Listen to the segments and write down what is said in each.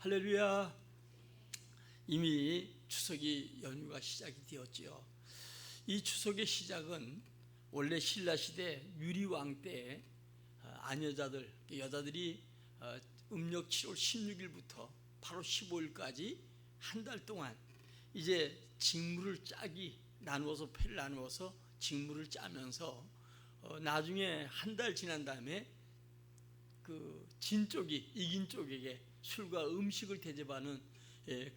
할렐루야. 이미 추석이 연휴가 시작이 되었지요. 이 추석의 시작은 원래 신라 시대 유리왕 때 아녀자들, 여자들이 음력 7월 16일부터 8월 15일까지 한 달 동안 이제 직무를 짜기, 나누어서 패를 나누어서 직무를 짜면서 나중에 한 달 지난 다음에 그 진 쪽이 이긴 쪽에게 술과 음식을 대접하는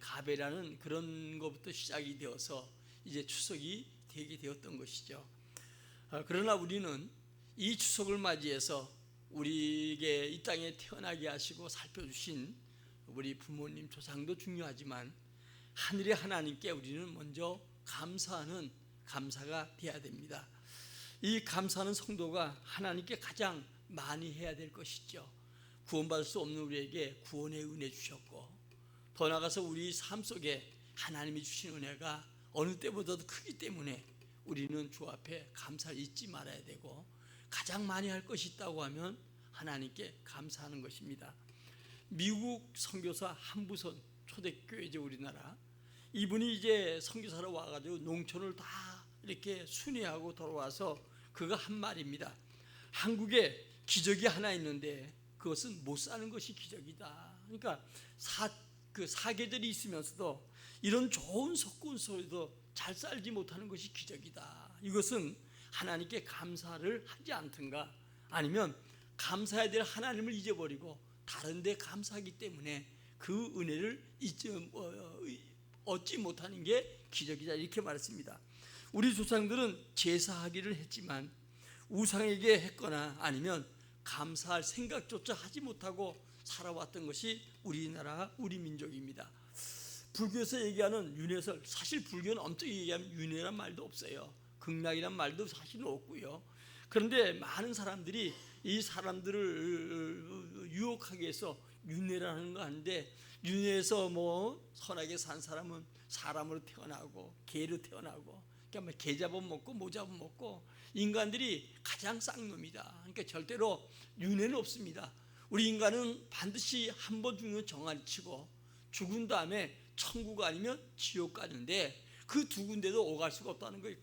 가배라는 그런 것부터 시작이 되어서 이제 추석이 되게 되었던 것이죠. 그러나 우리는 이 추석을 맞이해서 우리에게 이 땅에 태어나게 하시고 살펴주신 우리 부모님 조상도 중요하지만 하늘의 하나님께 우리는 먼저 감사하는 감사가 돼야 됩니다. 이 감사하는 성도가 하나님께 가장 많이 해야 될 것이죠. 구원받을 수 없는 우리에게 구원의 은혜 주셨고, 더 나아가서 우리 삶 속에 하나님이 주신 은혜가 어느 때보다도 크기 때문에 우리는 주 앞에 감사를 잊지 말아야 되고, 가장 많이 할 것이 있다고 하면 하나님께 감사하는 것입니다. 미국 선교사 한부선 초대교회죠, 우리나라. 이분이 이제 선교사로 와가지고 농촌을 다 이렇게 순회하고 돌아와서 그가 한 말입니다. 한국에 기적이 하나 있는데 그것은 못 사는 것이 기적이다. 그러니까 사계절이 있으면서도 이런 좋은 석군 속에도 잘 살지 못하는 것이 기적이다. 이것은 하나님께 감사를 하지 않든가 아니면 감사해야 될 하나님을 잊어버리고 다른 데 감사하기 때문에 그 은혜를 얻지 못하는 게 기적이다, 이렇게 말했습니다. 우리 조상들은 제사하기를 했지만 우상에게 했거나 아니면 감사할 생각조차 하지 못하고 살아왔던 것이 우리나라, 우리 민족입니다. 불교에서 얘기하는 윤회설, 사실 불교는 엄청 얘기하면 윤회란 말도 없어요. 극락이란 말도 사실은 없고요. 그런데 많은 사람들이 이 사람들을 유혹하기 위해서 윤회라는 거 하는데, 윤회에서 뭐 선하게 산 사람은 사람으로 태어나고 개로 태어나고, 그러니까 개 잡아먹고 모 잡아먹고, 인간들이 가장 쌍놈이다. 그러니까 절대로 윤회는 없습니다. 우리 인간은 반드시 한 번 죽는 정한치고 죽은 다음에 천국 아니면 지옥 가는데 그 두 군데도 오갈 수가 없다는 거예요.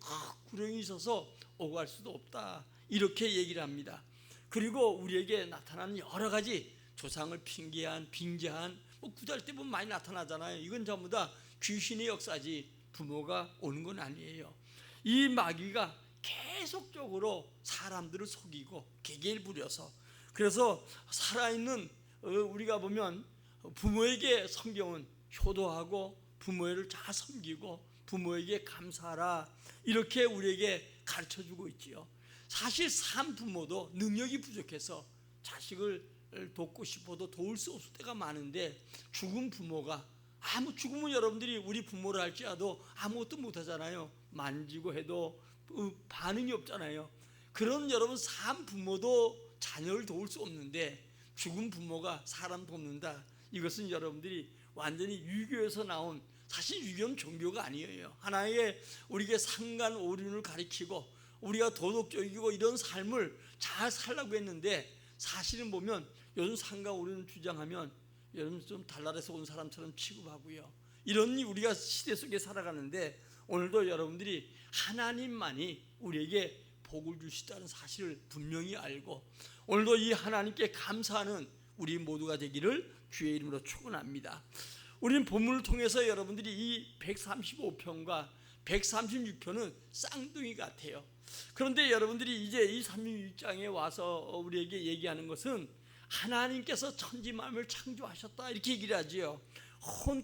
구령이 있어서 오갈 수도 없다, 이렇게 얘기를 합니다. 그리고 우리에게 나타나는 여러 가지 조상을 핑계한, 빙자한, 구달 때 보면 많이 나타나잖아요. 이건 전부 다 귀신의 역사지 부모가 오는 건 아니에요. 이 마귀가 계속적으로 사람들을 속이고 계계를 부려서, 그래서 살아있는 우리가 보면 부모에게 성경은 효도하고 부모를 잘 섬기고 부모에게 감사하라, 이렇게 우리에게 가르쳐주고 있지요. 사실 산 부모도 능력이 부족해서 자식을 돕고 싶어도 도울 수 없을 때가 많은데, 죽은 부모가 죽으면 여러분들이 우리 부모를 할지라도 아무것도 못하잖아요. 만지고 해도 반응이 없잖아요. 그런 여러분 산 부모도 자녀를 도울 수 없는데 죽은 부모가 사람 돕는다, 이것은 여러분들이 완전히 유교에서 나온, 사실 유교는 종교가 아니에요. 하나의 우리에게 상간오륜을 가리키고 우리가 도덕적이고 이런 삶을 잘 살라고 했는데, 사실은 보면 요즘 상간오륜을 주장하면 여러분 좀 달나라에서 온 사람처럼 취급하고요. 이런 우리가 시대 속에 살아가는데, 오늘도 여러분들이 하나님만이 우리에게 복을 주시다는 사실을 분명히 알고 오늘도 이 하나님께 감사하는 우리 모두가 되기를 주의 이름으로 축원합니다. 우리는 본문을 통해서 여러분들이 이 135편과 136편은 쌍둥이 같아요. 그런데 여러분들이 이제 이 36장에 와서 우리에게 얘기하는 것은 하나님께서 천지 만물을 창조하셨다, 이렇게 얘기를 하지요.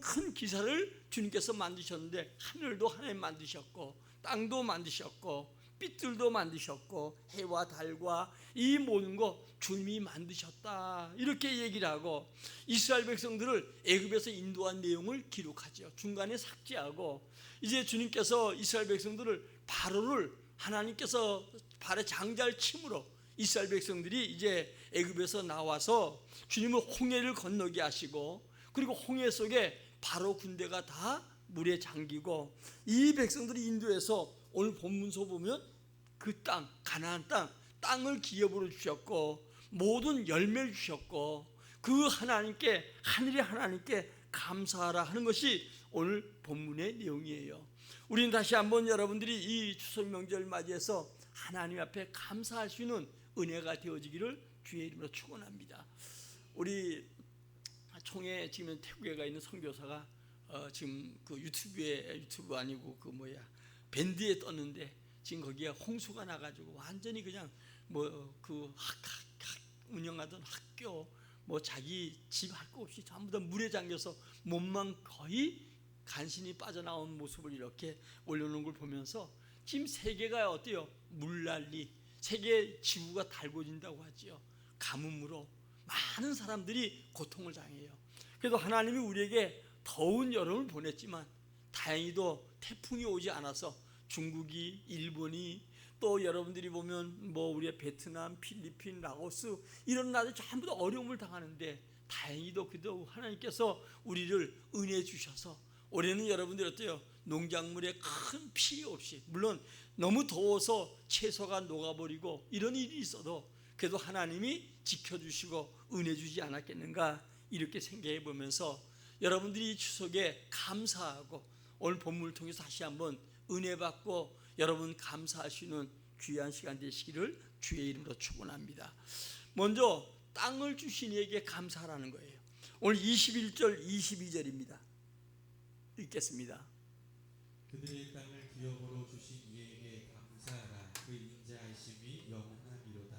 큰 기사를 주님께서 만드셨는데 하늘도 하나님 만드셨고 땅도 만드셨고 빛들도 만드셨고 해와 달과 이 모든 거 주님이 만드셨다, 이렇게 얘기를 하고 이스라엘 백성들을 애굽에서 인도한 내용을 기록하죠. 중간에 삭제하고 이제 주님께서 이스라엘 백성들을 바로를 하나님께서 발에 장자를 침으로 이스라엘 백성들이 이제 애굽에서 나와서 주님은 홍해를 건너게 하시고, 그리고 홍해 속에 바로 군대가 다 물에 잠기고, 이 백성들이 인도해서 오늘 본문서 보면 그 땅, 가나안 땅을 기업으로 주셨고 모든 열매를 주셨고, 그 하나님께, 하늘의 하나님께 감사하라 하는 것이 오늘 본문의 내용이에요. 우리는 다시 한번 여러분들이 이 추석 명절 맞이해서 하나님 앞에 감사할 수 있는 은혜가 되어지기를 주의 이름으로 축원합니다. 우리 총회 지금 태국에 가 있는 선교사가 지금 그 유튜브 아니고 밴드에 떴는데 지금 거기에 홍수가 나가지고 완전히 그냥 그 운영하던 학교 자기 집 할 거 없이 전부 다 물에 잠겨서 몸만 거의 간신히 빠져나온 모습을 이렇게 올려놓은 걸 보면서 지금 세계가 어때요? 물난리, 세계 지구가 달궈진다고 하지요. 가뭄으로 많은 사람들이 고통을 당해요. 그래도 하나님이 우리에게 더운 여름을 보냈지만 다행히도 태풍이 오지 않아서 중국이, 일본이, 또 여러분들이 보면 우리의 베트남, 필리핀, 라오스 이런 나라들 전부 다 어려움을 당하는데 다행히도 그래도 하나님께서 우리를 은혜 주셔서 올해는 여러분들 어때요? 농작물에 큰 피해 없이, 물론 너무 더워서 채소가 녹아버리고 이런 일이 있어도 그래도 하나님이 지켜주시고 은혜 주지 않았겠는가 이렇게 생각해 보면서 여러분들이 이 추석에 감사하고 오늘 본문을 통해서 다시 한번 은혜 받고 여러분 감사하시는 귀한 시간 되시기를 주의 이름으로 축원합니다. 먼저 땅을 주신 이에게 감사하라는 거예요. 오늘 21절 22절입니다. 읽겠습니다. 그들의 땅을 기업으로 주신 이에게 감사하라. 그 인자하심이 영원하리로다.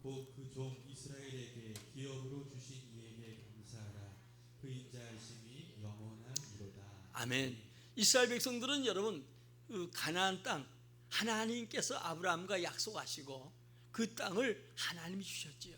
곧 그 종 이스라엘에게 기업으로 주신 이에게 감사하라. 그 인자하심이 영원하리로다. 아멘. 이스라엘 백성들은 여러분 그 가나안 땅 하나님께서 아브라함과 약속하시고 그 땅을 하나님이 주셨지요.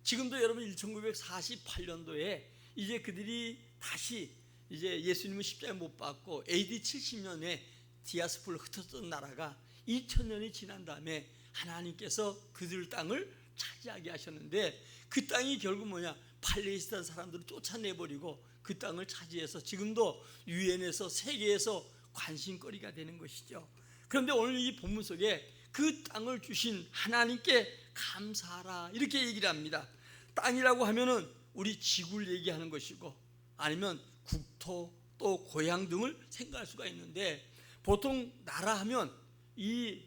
지금도 여러분 1948년도에 이제 그들이 다시 이제 예수님은 십자가에 못 박고 AD 70년에 디아스포라로 흩어졌던 나라가 2000년이 지난 다음에 하나님께서 그들 땅을 차지하게 하셨는데 그 땅이 결국 뭐냐? 팔레스타인 사람들을 쫓아내버리고 그 땅을 차지해서 지금도 유엔에서 세계에서 관심거리가 되는 것이죠. 그런데 오늘 이 본문 속에 그 땅을 주신 하나님께 감사하라 이렇게 얘기를 합니다. 땅이라고 하면은 우리 지구를 얘기하는 것이고 아니면 국토 또 고향 등을 생각할 수가 있는데 보통 나라 하면 이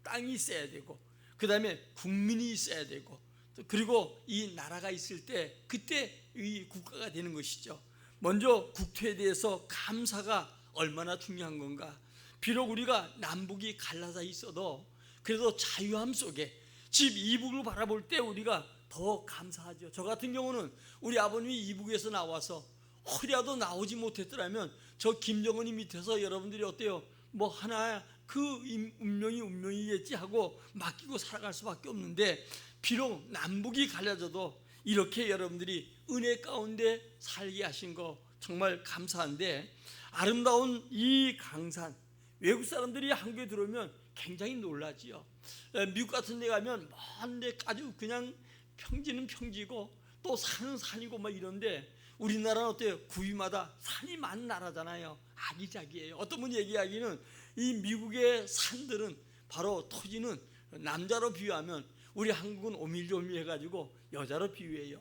땅이 있어야 되고 그 다음에 국민이 있어야 되고 그리고 이 나라가 있을 때 그때 이 국가가 되는 것이죠. 먼저 국토에 대해서 감사가 얼마나 중요한 건가. 비록 우리가 남북이 갈라져 있어도 그래도 자유함 속에 집 이북을 바라볼 때 우리가 더 감사하죠. 저 같은 경우는 우리 아버님이 이북에서 나와서 허리라도 나오지 못했더라면 저 김정은이 밑에서 여러분들이 어때요? 하나 그 운명이겠지 하고 맡기고 살아갈 수밖에 없는데 비록 남북이 갈라져도 이렇게 여러분들이 은혜 가운데 살게 하신 거 정말 감사한데 아름다운 이 강산 외국 사람들이 한국에 들어오면 굉장히 놀라지요. 미국 같은 데 가면 먼데 아주 그냥 평지는 평지고 또 산은 산이고 이런데 우리나라는 어때요? 구위마다 산이 많은 나라잖아요. 아기자기해요. 어떤 분이 얘기하기는 이 미국의 산들은 바로 토지는 남자로 비유하면 우리 한국은 오밀조밀 해가지고 여자로 비유해요.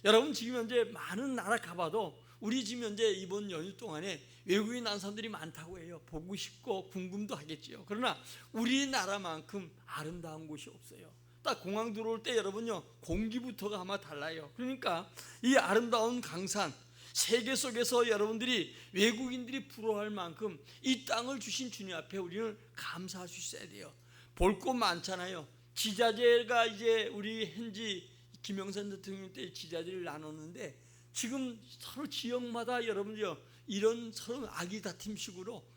여러분 지금 현재 많은 나라 가봐도 우리 지금 현재 이번 연휴 동안에 외국인 난 사람들이 많다고 해요. 보고 싶고 궁금도 하겠지요. 그러나 우리나라만큼 아름다운 곳이 없어요. 딱 공항 들어올 때 여러분요 공기부터가 아마 달라요. 그러니까 이 아름다운 강산 세계 속에서 여러분들이 외국인들이 부러워할 만큼 이 땅을 주신 주님 앞에 우리는 감사할 수 있어야 돼요. 볼 곳 많잖아요. 지자재가 이제 우리 현지 김영삼 대통령 때 지자재를 나눴는데 지금 서로 지역마다 여러분들요 이런 서로 아기다툼식으로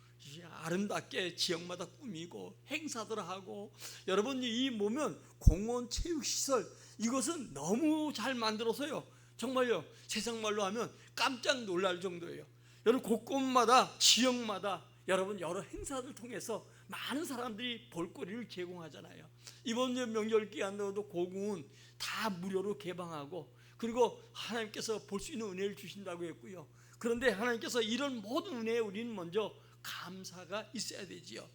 아름답게 지역마다 꾸미고 행사들 하고 여러분 이 보면 공원 체육시설 이것은 너무 잘 만들어서요 정말요 세상 말로 하면 깜짝 놀랄 정도예요. 여러분 곳곳마다 지역마다 여러분 여러 행사를 통해서 많은 사람들이 볼거리를 제공하잖아요. 이번 명절 기간에도 고궁은 다 무료로 개방하고 그리고 하나님께서 볼 수 있는 은혜를 주신다고 했고요. 그런데 하나님께서 이런 모든 은혜에 우리는 먼저 감사가 있어야 되지요.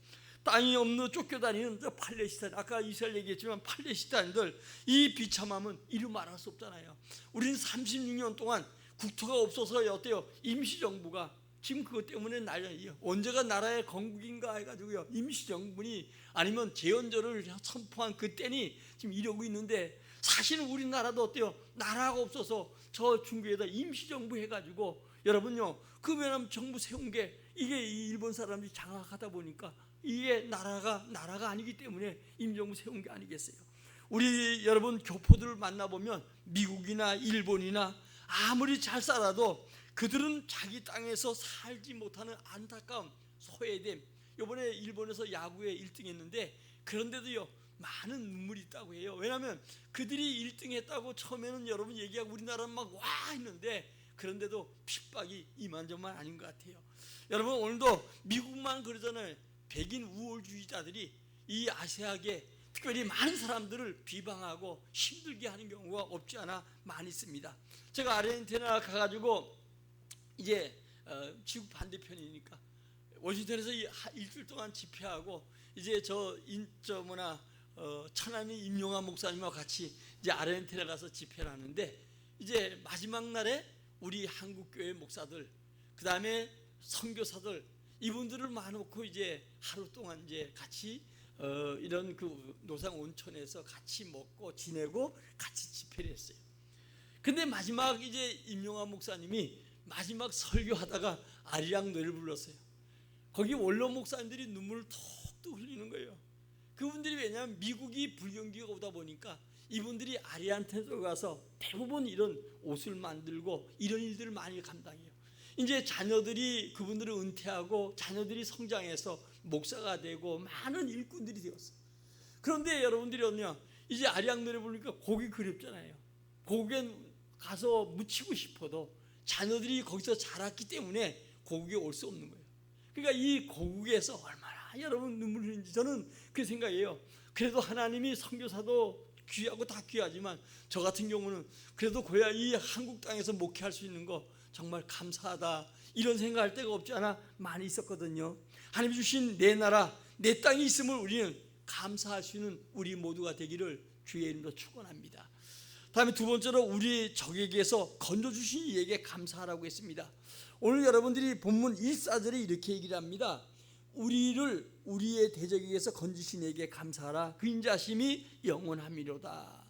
땅이 없는 쫓겨다니는 저 팔레스타인, 아까 이스라엘 얘기했지만 팔레스타인들, 이 비참함은 이루 말할 수 없잖아요. 우리는 36년 동안 국토가 없어서 어때요? 임시정부가 지금 그것 때문에 난리예요. 언제가 나라의 건국인가 해가지고요, 임시정부니 아니면 재헌절을 선포한 그 때니 지금 이러고 있는데, 사실은 우리나라도 어때요? 나라가 없어서 저 중국에다 임시정부 해가지고, 여러분요, 그 왜냐면 정부 세운 게 이게 일본 사람들이 장악하다 보니까 이게 나라가 아니기 때문에 임정부 세운 게 아니겠어요. 우리 여러분 교포들을 만나보면 미국이나 일본이나 아무리 잘 살아도 그들은 자기 땅에서 살지 못하는 안타까움, 소외됨. 이번에 일본에서 야구에 1등 했는데 그런데도요 많은 눈물이 있다고 해요. 왜냐하면 그들이 1등 했다고 처음에는 여러분 얘기하고 우리나라는 막 와 했는데, 그런데도 핍박이 이만저만 아닌 것 같아요. 여러분 오늘도 미국만 그러잖아요. 백인 우월주의자들이 이 아시아계 특별히 많은 사람들을 비방하고 힘들게 하는 경우가 없지 않아 많이 있습니다. 제가 아르헨티나 가가지고 이제 지구 반대편이니까 워싱턴에서 일주일 동안 집회하고, 이제 천안의 임용환 목사님과 같이 이제 아르헨티나 가서 집회를 하는데, 이제 마지막 날에 우리 한국교회 목사들, 그 다음에 선교사들, 이분들을 모아놓고 이제 하루 동안 이제 같이 이런 그 노상 온천에서 같이 먹고 지내고 같이 집회를 했어요. 근데 마지막 이제 임용환 목사님이 마지막 설교하다가 아리랑 노래를 불렀어요. 거기 원로 목사님들이 눈물을 톡톡 흘리는 거예요. 그분들이 왜냐하면 미국이 불경기가 오다 보니까 이분들이 아리안테로 가서 대부분 이런 옷을 만들고 이런 일들을 많이 감당해요. 이제 자녀들이 그분들을 은퇴하고 자녀들이 성장해서 목사가 되고 많은 일꾼들이 되었어요. 그런데 여러분들이 어느냐, 이제 아리랑 노래 부르니까 곡이 그립잖아요. 곡에 가서 묻히고 싶어도 자녀들이 거기서 자랐기 때문에 고국에 올 수 없는 거예요. 그러니까 이 고국에서 얼마나 여러분 눈물 흘리는지 저는 그 생각이에요. 그래도 하나님이 선교사도 귀하고 다 귀하지만 저 같은 경우는 그래도 고야 이 한국 땅에서 목회할 수 있는 거 정말 감사하다, 이런 생각할 때가 없지 않아 많이 있었거든요. 하나님 주신 내 나라, 내 땅이 있음을 우리는 감사할 수 있는 우리 모두가 되기를 주의 이름으로 축원합니다. 다음에 두 번째로 우리 적에게서 건져주신 이에게 감사하라고 했습니다. 오늘 여러분들이 본문 1사절에 이렇게 얘기를 합니다. 우리를 우리의 대적에게서 건지신 이에게 감사하라, 그 인자심이 영원함이로다.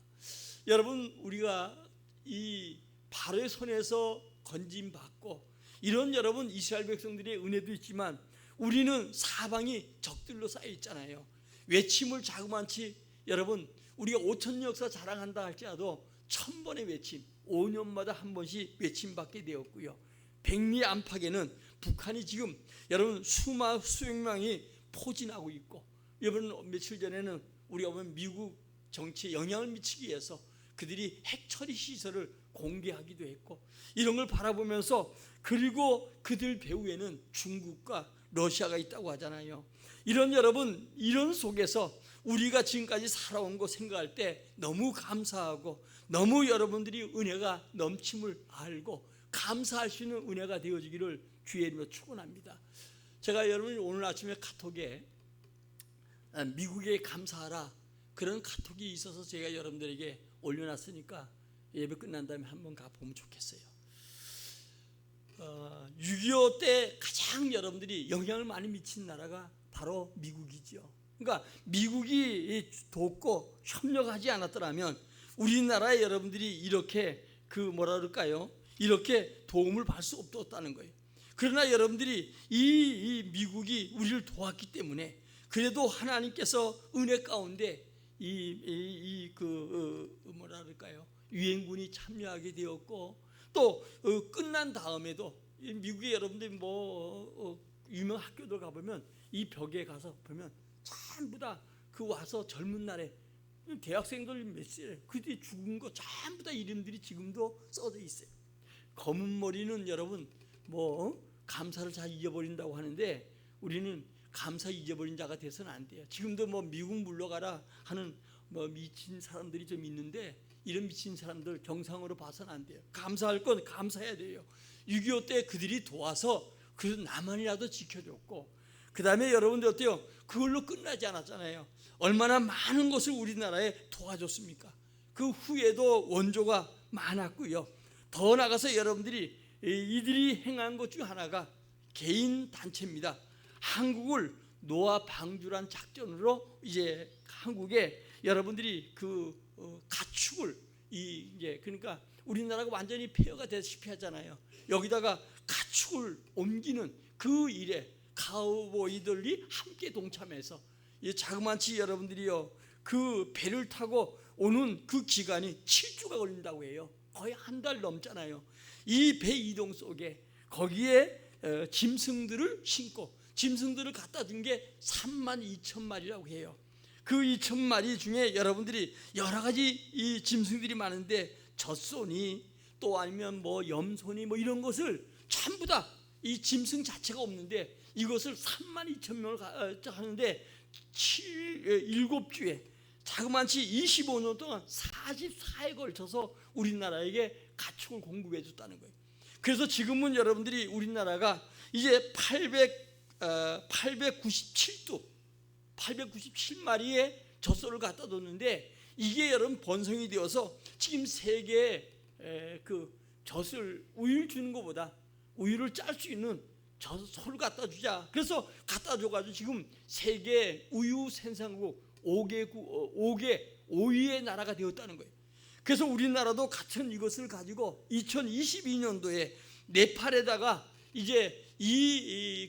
여러분, 우리가 이 바로의 손에서 건짐받고 이런 여러분 이스라엘 백성들의 은혜도 있지만 우리는 사방이 적들로 쌓여 있잖아요. 외침을 자그만치 여러분 우리가 5천 역사 자랑한다 할지라도 1000번의 외침, 5년마다 한 번씩 외침받게 되었고요. 백리 안팎에는 북한이 지금 여러분 수백 명이 포진하고 있고, 여러분 며칠 전에는 우리가 보면 미국 정치에 영향을 미치기 위해서 그들이 핵 처리 시설을 공개하기도 했고, 이런 걸 바라보면서, 그리고 그들 배후에는 중국과 러시아가 있다고 하잖아요. 이런 여러분, 이런 속에서 우리가 지금까지 살아온 거 생각할 때 너무 감사하고 너무 여러분들이 은혜가 넘침을 알고 감사할 수 있는 은혜가 되어지기를 주의 이름으로 축원합니다. 제가 여러분 오늘 아침에 카톡에 미국에 감사하라 그런 카톡이 있어서 제가 여러분들에게 올려놨으니까 예배 끝난 다음에 한번 가보면 좋겠어요. 6.25 때 가장 여러분들이 영향을 많이 미친 나라가 바로 미국이죠. 그러니까 미국이 돕고 협력하지 않았더라면 우리나라에 여러분들이 이렇게 이렇게 도움을 받을 수 없었다는 거예요. 그러나 여러분들이 이 미국이 우리를 도왔기 때문에 그래도 하나님께서 은혜 가운데 유엔군이 참여하게 되었고, 또 끝난 다음에도 미국의 여러분들이 유명 학교들 가보면 이 벽에 가서 보면 전부 다 그 와서 젊은 날에 대학생들 몇세 그때 죽은 거 전부 다 이름들이 지금도 써져 있어요. 검은 머리는 여러분 감사를 잘 잊어버린다고 하는데 우리는 감사 잊어버린 자가 돼서는 안 돼요. 지금도 미국 물러가라 하는 미친 사람들이 좀 있는데 이런 미친 사람들 정상으로 봐서는 안 돼요. 감사할 건 감사해야 돼요. 6.25 때 그들이 도와서 그래도 남한이라도 지켜줬고, 그 다음에 여러분들 어때요? 그걸로 끝나지 않았잖아요. 얼마나 많은 것을 우리나라에 도와줬습니까? 그 후에도 원조가 많았고요. 더 나가서 여러분들이 이들이 행한 것 중 하나가 개인 단체입니다. 한국을 노아 방주란 작전으로 이제 한국에 여러분들이 그 가축을 이제 그러니까 우리나라가 완전히 폐허가 되다시피 하잖아요. 여기다가 가축을 옮기는 그 일에 카우보이들이 함께 동참해서 이 자그마치 여러분들이요 그 배를 타고 오는 그 기간이 7주가 걸린다고 해요. 거의 한 달 넘잖아요. 이 배 이동 속에 거기에 짐승들을 신고 짐승들을 갖다 준 게 32,000마리라고 해요. 그 2,000마리 중에 여러분들이 여러 가지 이 짐승들이 많은데 젖소니 또 아니면 뭐 염소니 뭐 이런 것을 전부 다 이 짐승 자체가 없는데 이것을 32,000명을 하는데 7주에 자그마치 25년 동안 44에 걸쳐서 우리나라에게 가축을 공급해 줬다는 거예요. 그래서 지금은 여러분들이 우리나라가 이제 897마리의 젖소를 갖다 뒀는데 이게 여러분 번성이 되어서 지금 세계에 그 젖을 우유를 주는 것보다 우유를 짤 수 있는 젖소를 갖다 주자. 그래서 갖다 줘가지고 지금 세계 우유 생산국 5위의 나라가 되었다는 거예요. 그래서 우리나라도 같은 이것을 가지고 2022년도에 네팔에다가 이제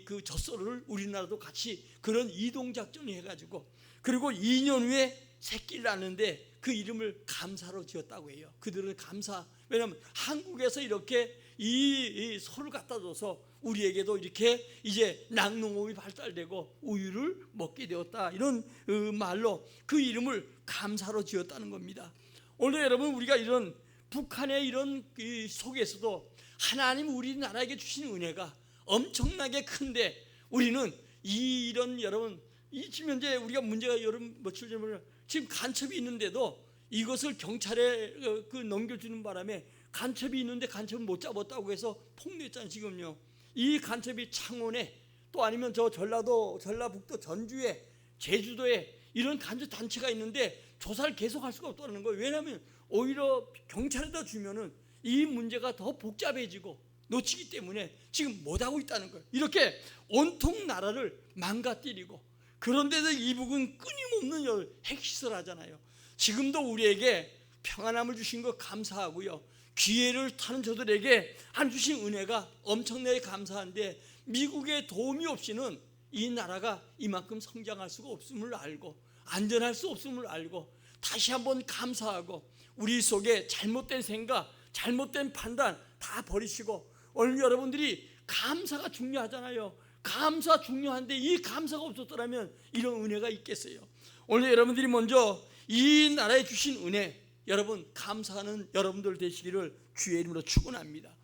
그 젖소를 우리나라도 같이 그런 이동 작전을 해가지고 그리고 2년 후에 새끼를 낳는데 그 이름을 감사로 지었다고 해요. 그들은 감사. 왜냐하면 한국에서 이렇게 이 소를 갖다 줘서 우리에게도 이렇게 이제 낙농업이 발달되고 우유를 먹게 되었다. 이런 말로 그 이름을 감사로 지었다는 겁니다. 오늘 여러분 우리가 이런 북한의 이런 속에서도 하나님 우리나라에게 주신 은혜가 엄청나게 큰데 우리는 이런 여러분 지금 현재 우리가 문제가 여러분 며칠 전에 지금 간첩이 있는데도 이것을 경찰에 넘겨주는 바람에 간첩이 있는데 간첩을 못 잡았다고 해서 폭로했잖아요. 지금요 이 간첩이 창원에 또 아니면 저 전라북도 전주에 제주도에 이런 간첩 단체가 있는데 조사를 계속할 수가 없다는 거예요. 왜냐하면 오히려 경찰에다 주면은 이 문제가 더 복잡해지고 놓치기 때문에 지금 못하고 있다는 거예요. 이렇게 온통 나라를 망가뜨리고 그런데도 이북은 끊임없는 핵시설 하잖아요. 지금도 우리에게 평안함을 주신 것 감사하고요. 기회를 타는 저들에게 안 주신 은혜가 엄청나게 감사한데 미국의 도움이 없이는 이 나라가 이만큼 성장할 수가 없음을 알고 안전할 수 없음을 알고 다시 한번 감사하고 우리 속에 잘못된 생각, 잘못된 판단 다 버리시고 오늘 여러분들이 감사가 중요하잖아요. 감사 중요한데 이 감사가 없었더라면 이런 은혜가 있겠어요. 오늘 여러분들이 먼저 이 나라에 주신 은혜 여러분 감사하는 여러분들 되시기를 주의 이름으로 축원합니다.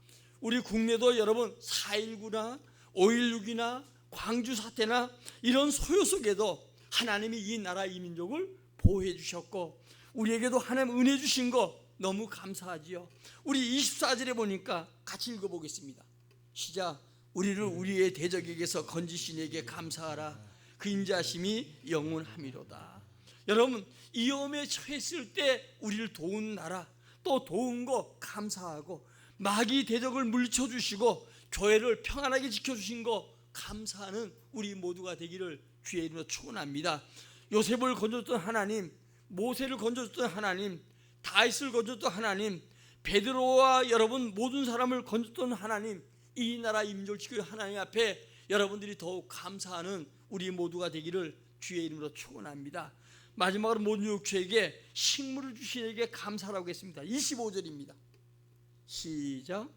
우리 국내도 여러분 4.19나 5.16이나 광주 사태나 이런 소요 속에도 하나님이 이 나라 이 민족을 보호해 주셨고 우리에게도 하나님 은혜 주신 거 너무 감사하지요. 우리 24절에 보니까 같이 읽어보겠습니다. 시작. 우리를 우리의 대적에게서 건지신 이에게 감사하라. 그 인자심이 영원함이로다. 여러분 위험에 처했을 때 우리를 도운 나라 또 도운 거 감사하고 마귀 대적을 물리쳐 주시고 교회를 평안하게 지켜주신 거 감사하는 우리 모두가 되기를 주의 이름으로 축원합니다. 요셉을 건져줬던 하나님, 모세를 건져줬던 하나님, 다윗을 건져줬던 하나님, 베드로와 여러분 모든 사람을 건졌던 하나님, 이 나라 임종을 지키는 하나님 앞에 여러분들이 더욱 감사하는 우리 모두가 되기를 주의 이름으로 축원합니다. 마지막으로 모든 육체에게 식물을 주신 이에게 감사라고 했습니다. 25절입니다. 시작.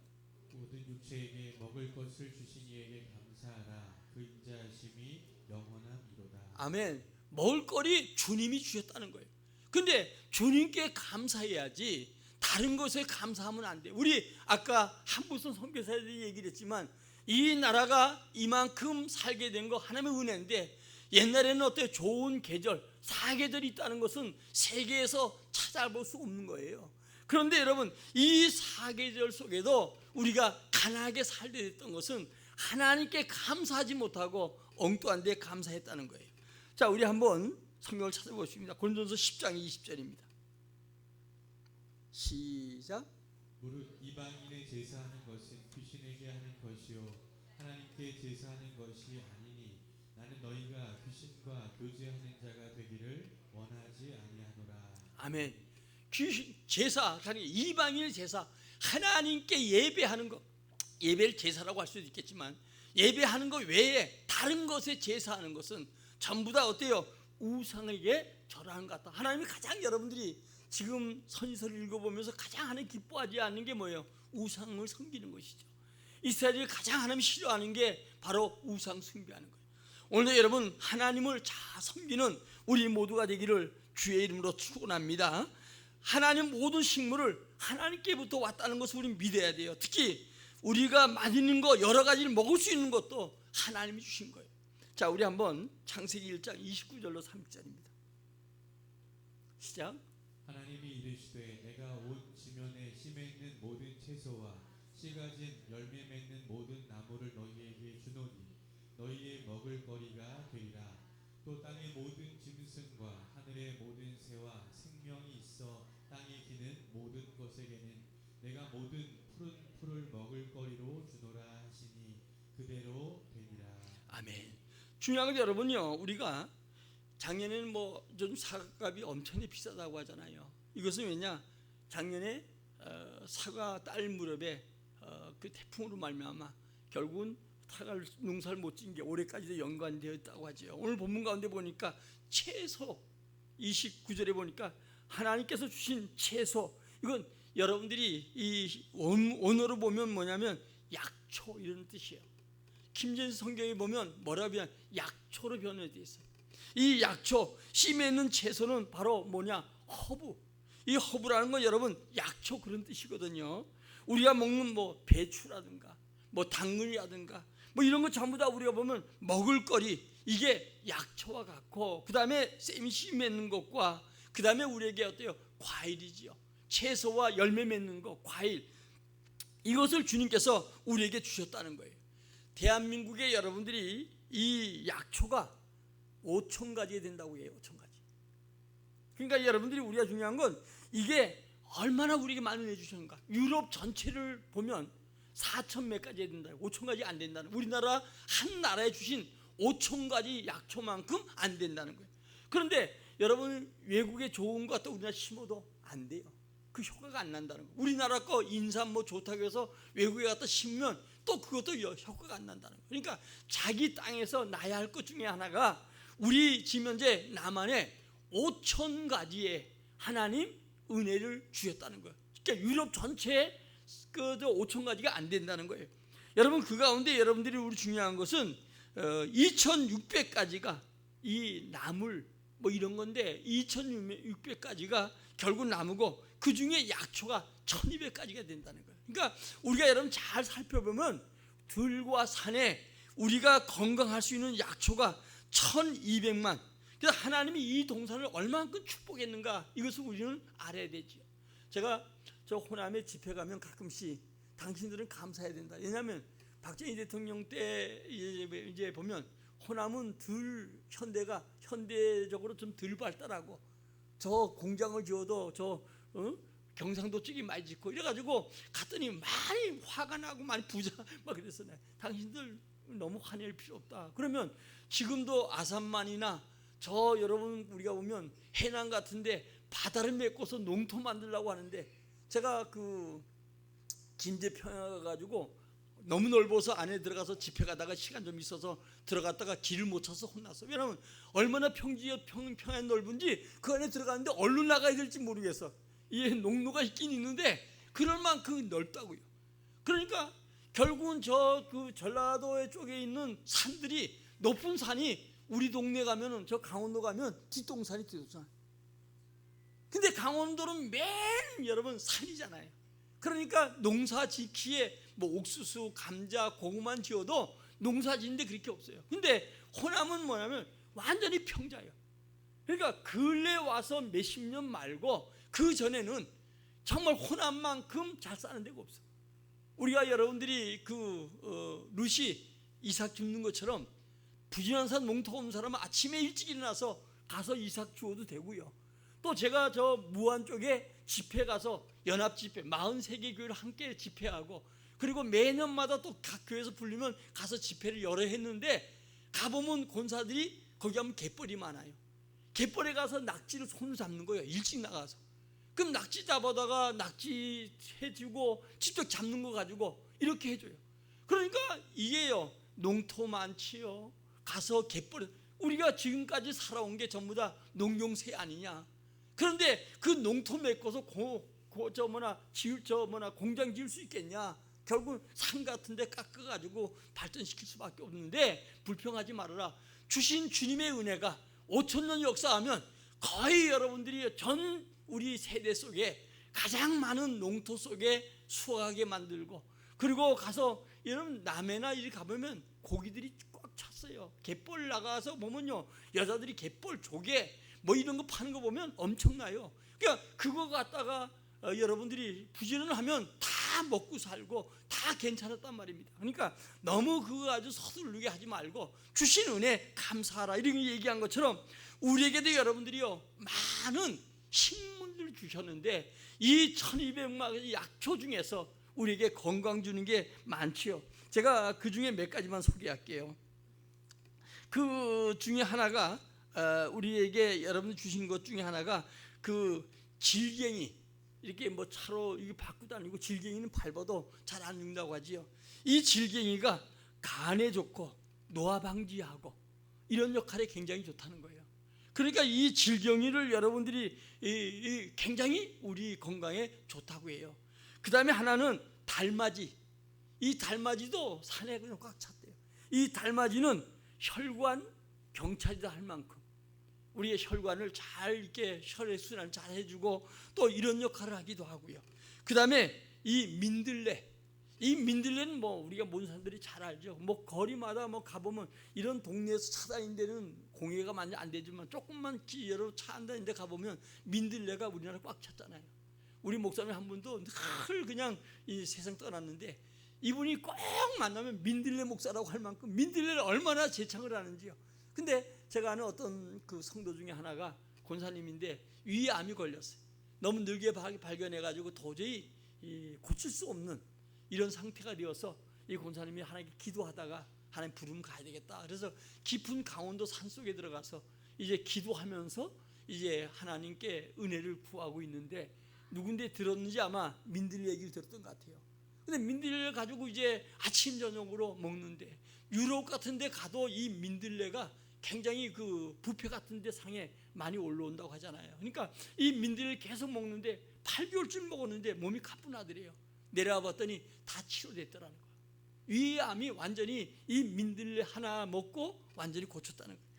모든 육체에게 먹을 것을 주신 이에게 감사하라. 그 인자하심이 영원함이로다. 아멘. 먹을거리 주님이 주셨다는 거예요. 근데 주님께 감사해야지 다른 것에 감사하면 안 돼. 우리 아까 한부선 선교사들이 얘기를 했지만 이 나라가 이만큼 살게 된 거 하나님의 은혜인데 옛날에는 어때 좋은 계절, 사계절이 있다는 것은 세계에서 찾아볼 수 없는 거예요. 그런데 여러분 이 사계절 속에도 우리가 가난하게 살게 됐던 것은 하나님께 감사하지 못하고 엉뚱한 데 감사했다는 거예요. 자, 우리 한번 성경을 찾아보십니다. 고린도전서 10장 20절입니다. 시작. 무릇 이방인의 제사하는 것은 귀신에게 하는 것이요 하나님께 제사하는 것이 아니니 나는 너희가 귀신과 교제하는 자가 되기를 원하지 아니하노라. 아멘. 귀신 제사, 이방인의 제사, 하나님께 예배하는 것, 예배를 제사라고 할 수도 있겠지만 예배하는 것 외에 다른 것에 제사하는 것은 전부 다 어때요? 우상에게 절하는 것 같다. 하나님이 가장 여러분들이 지금 선지서를 읽어보면서 가장 하나님 기뻐하지 않는 게 뭐예요? 우상을 섬기는 것이죠. 이스라엘이 가장 하나님 싫어하는 게 바로 우상 숭배하는 거예요. 오늘 여러분 하나님을 잘 섬기는 우리 모두가 되기를 주의 이름으로 축원합니다. 하나님 모든 식물을 하나님께부터 왔다는 것을 우리는 믿어야 돼요. 특히 우리가 맛있는 거 여러 가지를 먹을 수 있는 것도 하나님이 주신 거예요. 자, 우리 한번 창세기 1장 29절로 30절입니다. 시작. 하나님이 이르시되 내가 온 지면에 씨 맺는 모든 채소와 씨 가진 열매 맺는 모든 나무를 너희에게 주노니 너희의 먹을 거리가 되리라. 또 땅의 모든 짐승과 하늘의 모든 새와 생명이 있어 땅에 기는 모든 것에게는 내가 모든 푸른 풀을 먹을 거리로 주노라 하시니 그대로 되리라. 아멘. 중요한 건 여러분요, 우리가 작년에는 좀 사과값이 엄청나게 비싸다고 하잖아요. 이것은 왜냐? 작년에 사과 딸 무렵에 그 태풍으로 말미암아 결국은 사과 농사를 못 지은 게 올해까지도 연관되어 있다고 하죠. 오늘 본문 가운데 보니까 채소 29절에 보니까 하나님께서 주신 채소, 이건 여러분들이 이 원어로 보면 뭐냐면 약초 이런 뜻이에요. 김진수 성경에 보면 뭐라고 하면 약초로 변화되어 있어요. 이 약초, 씨 맺는 채소는 바로 뭐냐? 허브. 이 허브라는 건 여러분 약초 그런 뜻이거든요. 우리가 먹는 배추라든가 당근이라든가 이런 거 전부 다 우리가 보면 먹을거리, 이게 약초와 같고, 그 다음에 쌤이 씨 맺는 것과 그 다음에 우리에게 어때요? 과일이지요. 채소와 열매 맺는 것, 과일, 이것을 주님께서 우리에게 주셨다는 거예요. 대한민국의 여러분들이 이 약초가 5,000가지가 된다고 해요. 5,000가지. 그러니까 여러분들이 우리가 중요한 건 이게 얼마나 우리에게 많은 해 주셨는가. 유럽 전체를 보면 4,000 몇 가지 된다. 5,000가지 안 된다는, 우리나라 한 나라에 주신 5,000가지 약초만큼 안 된다는 거예요. 그런데 여러분 외국에 좋은 거 갖다 우리나라 심어도 안 돼요. 그 효과가 안 난다는 거예요. 우리나라 거 인삼 좋다고 해서 외국에 갖다 심으면 또 그것도 효과가 안 난다는 거예요. 그러니까 자기 땅에서 나야 할 것 중에 하나가 우리 지금 현재 남한에 5,000가지의 하나님 은혜를 주셨다는 거예요. 그러니까 유럽 전체에 5,000가지가 안 된다는 거예요. 여러분 그 가운데 여러분들이 우리 중요한 것은 2,600가지가 이 나물 이런 건데 2,600가지가 결국 나무고 그 중에 약초가 1,200가지가 된다는 거예요. 그러니까 우리가 여러분 잘 살펴보면 들과 산에 우리가 건강할 수 있는 약초가 1,200만. 그래서 하나님이 이 동산을 얼마만큼 축복했는가, 이것을 우리는 알아야 되죠. 제가 저 호남에 집회 가면 가끔씩 당신들은 감사해야 된다. 왜냐하면 박정희 대통령 때 이제 보면 호남은 현대적으로 좀 덜 발달하고, 저 공장을 지어도 경상도 쪽이 많이 짓고 이래가지고 갔더니 많이 화가 나고 많이 부자 막 그랬어. 당신들 너무 화낼 필요 없다. 그러면 지금도 아산만이나 저 여러분 우리가 보면 해남 같은데 바다를 메꿔서 농토 만들려고 하는데, 제가 그 김제평야 가지고 너무 넓어서 안에 들어가서 집회 가다가 시간 좀 있어서 들어갔다가 길을 못 찾아서 혼났어. 왜냐하면 얼마나 평야 넓은지 그 안에 들어가는데 얼른 나가야 될지 모르겠어. 이 농로가 있긴 있는데 그럴 만큼 넓다고요. 그러니까 결국은 그 전라도 쪽에 있는 산들이, 높은 산이 우리 동네 가면은, 저 강원도 가면 뒷동산이 뒷동산. 근데 강원도는 맨 여러분 산이잖아요. 그러니까 농사 짓기에 옥수수, 감자, 고구마만 지어도 농사 짓는데 그렇게 없어요. 근데 호남은 뭐냐면 완전히 평자예요. 그러니까 근래 와서 몇십 년 말고 그 전에는 정말 호남만큼 잘 사는 데가 없어. 우리가 여러분들이 루시 이삭 줍는 것처럼 부지런한 사람, 농토 없는 사람은 아침에 일찍 일어나서 가서 이삭 주어도 되고요. 또 제가 저 무안 쪽에 집회 가서 연합 집회 43개 교회를 함께 집회하고, 그리고 매년마다 또 각 교회에서 불리면 가서 집회를 여러 했는데, 가보면 권사들이 거기 가면 갯벌이 많아요. 갯벌에 가서 낙지를 손으로 잡는 거예요. 일찍 나가서. 그럼 낙지 잡아다가 낙지 해주고 직접 잡는 거 가지고 이렇게 해줘요. 그러니까 이게요, 농토 많지요. 가서 갯벌에, 우리가 지금까지 살아온 게 전부 다 농경세 아니냐. 그런데 그 농토 메꿔서 공장 지을 수 있겠냐. 결국 산 같은 데 깎아가지고 발전시킬 수밖에 없는데, 불평하지 말아라. 주신 주님의 은혜가 5,000년 역사하면 거의 여러분들이 전 우리 세대 속에 가장 많은 농토 속에 수확하게 만들고, 그리고 가서 여러분 남해나 이리 가보면 고기들이 꽉 찼어요. 갯벌 나가서 보면요, 여자들이 갯벌 조개 뭐 이런 거 파는 거 보면 엄청나요. 그러니까 그거 갖다가 여러분들이 부지런을 하면 다 먹고 살고 다 괜찮았단 말입니다. 그러니까 너무 그거 아주 서두르게 하지 말고 주신 은혜 감사하라, 이런 얘기한 것처럼 우리에게도 여러분들이요 많은 식물들을 주셨는데, 이 1200마리 약초 중에서 우리에게 건강 주는 게 많지요. 제가 그 중에 몇 가지만 소개할게요. 그 중에 하나가 우리에게 여러분 주신 것 중에 하나가 그 질갱이, 이렇게 뭐 차로 이게 받고 다니고, 질갱이는 밟아도 잘 안 죽는다고 하지요. 이 질갱이가 간에 좋고 노화 방지하고 이런 역할에 굉장히 좋다는 거예요. 그러니까 이 질갱이를 여러분들이 굉장히 우리 건강에 좋다고 해요. 그 다음에 하나는 달맞이. 이 달맞이도 산에 그냥 꽉 찼대요. 이 달맞이는 혈관 경찰이다 할 만큼 우리의 혈관을 잘 이렇게 혈액순환을 잘 해주고 또 이런 역할을 하기도 하고요. 그 다음에 이 민들레. 이 민들레는 뭐 우리가 모든 사람들이 잘 알죠. 뭐 거리마다 뭐 가보면 이런 동네에서 찾아다니는 데는 공해가 많이 안 되지만 조금만 여러 차 안 다니는 데 가보면 민들레가 우리나라 꽉 찼잖아요. 우리 목사님 한 분도 늘 그냥 이 세상 떠났는데, 이분이 꼭 만나면 민들레 목사라고 할 만큼 민들레를 얼마나 제창을 하는지요. 근데 제가 아는 어떤 그 성도 중에 하나가 권사님인데 위암이 걸렸어요. 너무 늙게 발견해가지고 도저히 고칠 수 없는 이런 상태가 되어서 이 권사님이 하나님께 기도하다가 하나님 부르면 가야 되겠다. 그래서 깊은 강원도 산속에 들어가서 이제 기도하면서 이제 하나님께 은혜를 구하고 있는데, 누군데 들었는지 아마 민들레 얘기를 들었던 것 같아요. 근데 민들레를 가지고 이제 아침 저녁으로 먹는데, 유럽 같은 데 가도 이 민들레가 굉장히 그 뷔페 같은 데 상에 많이 올라온다고 하잖아요. 그러니까 이 민들레를 계속 먹는데 8개월쯤 먹었는데 몸이 가뿐하더래요. 내려와 봤더니 다 치료됐더라는 거예요. 위암이 완전히 이 민들레 하나 먹고 완전히 고쳤다는 거예요.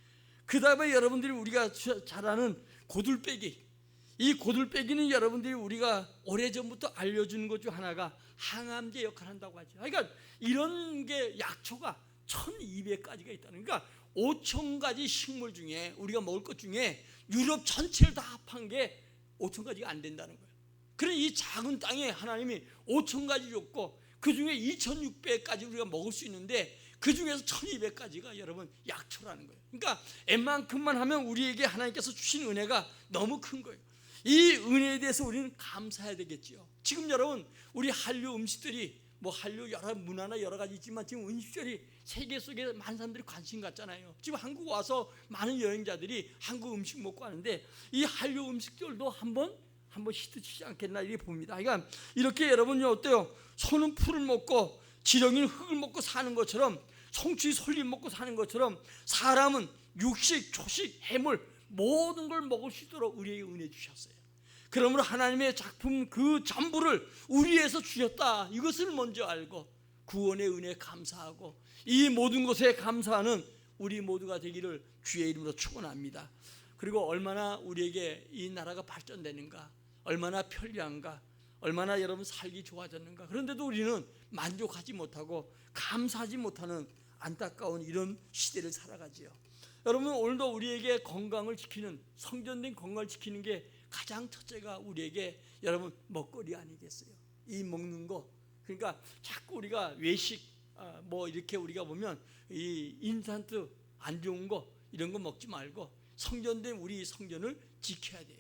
그 다음에 여러분들이 우리가 잘 아는 고들빼기. 이 고들빼기는 여러분들이 우리가 오래전부터 알려주는 것 중 하나가 항암제 역할을 한다고 하죠. 그러니까 이런 게 약초가 1200가지가 있다는, 그러니까 5000가지 식물 중에 우리가 먹을 것 중에 유럽 전체를 다 합한 게 5000가지가 안 된다는 거예요. 그런 이 작은 땅에 하나님이 5000가지 줬고 그 중에 2600가지 우리가 먹을 수 있는데 그 중에서 1200가지가 여러분 약초라는 거예요. 그러니까 웬만큼만 하면 우리에게 하나님께서 주신 은혜가 너무 큰 거예요. 이 은혜에 대해서 우리는 감사해야 되겠지요. 지금 여러분 우리 한류 음식들이 뭐 한류 여러 문화나 여러 가지 있지만 지금 음식들이 세계 속에 많은 사람들이 관심 갖잖아요. 지금 한국 와서 많은 여행자들이 한국 음식 먹고 하는데 이 한류 음식들도 한번 시드치지 않겠나 이렇게 봅니다. 그러니까 이렇게 여러분이 어때요? 소는 풀을 먹고 지렁이는 흙을 먹고 사는 것처럼, 송추이 솔잎 먹고 사는 것처럼 사람은 육식, 초식, 해물 모든 걸 먹을 수 있도록 우리에게 은혜 주셨어요. 그러므로 하나님의 작품 그 전부를 우리에서 주셨다, 이것을 먼저 알고 구원의 은혜에 감사하고 이 모든 것에 감사하는 우리 모두가 되기를 주의 이름으로 축원합니다. 그리고 얼마나 우리에게 이 나라가 발전되는가, 얼마나 편리한가, 얼마나 여러분 살기 좋아졌는가. 그런데도 우리는 만족하지 못하고 감사하지 못하는 안타까운 이런 시대를 살아가지요. 여러분 오늘도 우리에게 건강을 지키는, 성전된 건강을 지키는 게 가장 첫째가 우리에게 여러분 먹거리 아니겠어요? 이 먹는 거. 그러니까 자꾸 우리가 외식 뭐 이렇게 우리가 보면 이 인스턴트 안 좋은 거 이런 거 먹지 말고 성전된 우리 성전을 지켜야 돼요.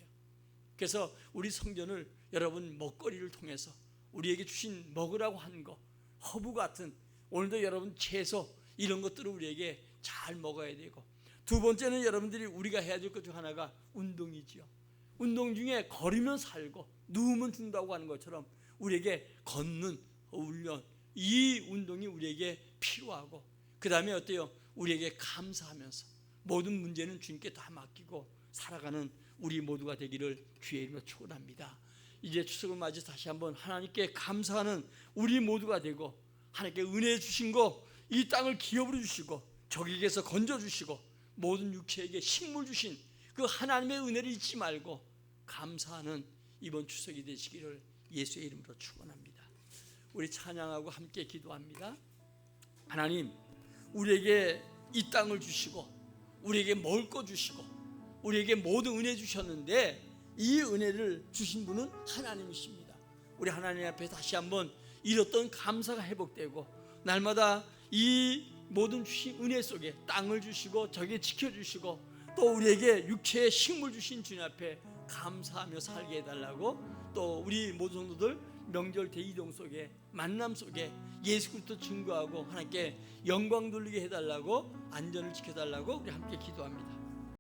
그래서 우리 성전을 여러분 먹거리를 통해서 우리에게 주신 먹으라고 하는 거, 허브 같은 오늘도 여러분 채소 이런 것들을 우리에게 잘 먹어야 되고, 두 번째는 여러분들이 우리가 해야 될 것 중 하나가 운동이지요. 운동 중에 걸으면 살고 누우면 죽는다고 하는 것처럼 우리에게 걷는 훈련, 이 운동이 우리에게 필요하고, 그 다음에 어때요? 우리에게 감사하면서 모든 문제는 주님께 다 맡기고 살아가는 우리 모두가 되기를 주의 이름으로 축원합니다. 이제 추석을 맞이 다시 한번 하나님께 감사하는 우리 모두가 되고, 하나님께 은혜 주신 거 이 땅을 기업으로 주시고 적에게서 건져주시고 모든 육체에게 식물 주신 그 하나님의 은혜를 잊지 말고 감사하는 이번 추석이 되시기를 예수의 이름으로 축원합니다. 우리 찬양하고 함께 기도합니다. 하나님, 우리에게 이 땅을 주시고 우리에게 먹을 거 주시고 우리에게 모든 은혜 주셨는데, 이 은혜를 주신 분은 하나님이십니다. 우리 하나님 앞에 다시 한번 잃었던 감사가 회복되고, 날마다 이 모든 주신 은혜 속에 땅을 주시고 저에게 지켜주시고 또 우리에게 육체의 식물 주신 주님 앞에 감사하며 살게 해달라고, 또 우리 모든 성도들 명절 대이동 속에 만남 속에 예수 그리스도 증거하고 하나님께 영광 돌리게 해달라고, 안전을 지켜달라고 우리 함께 기도합니다.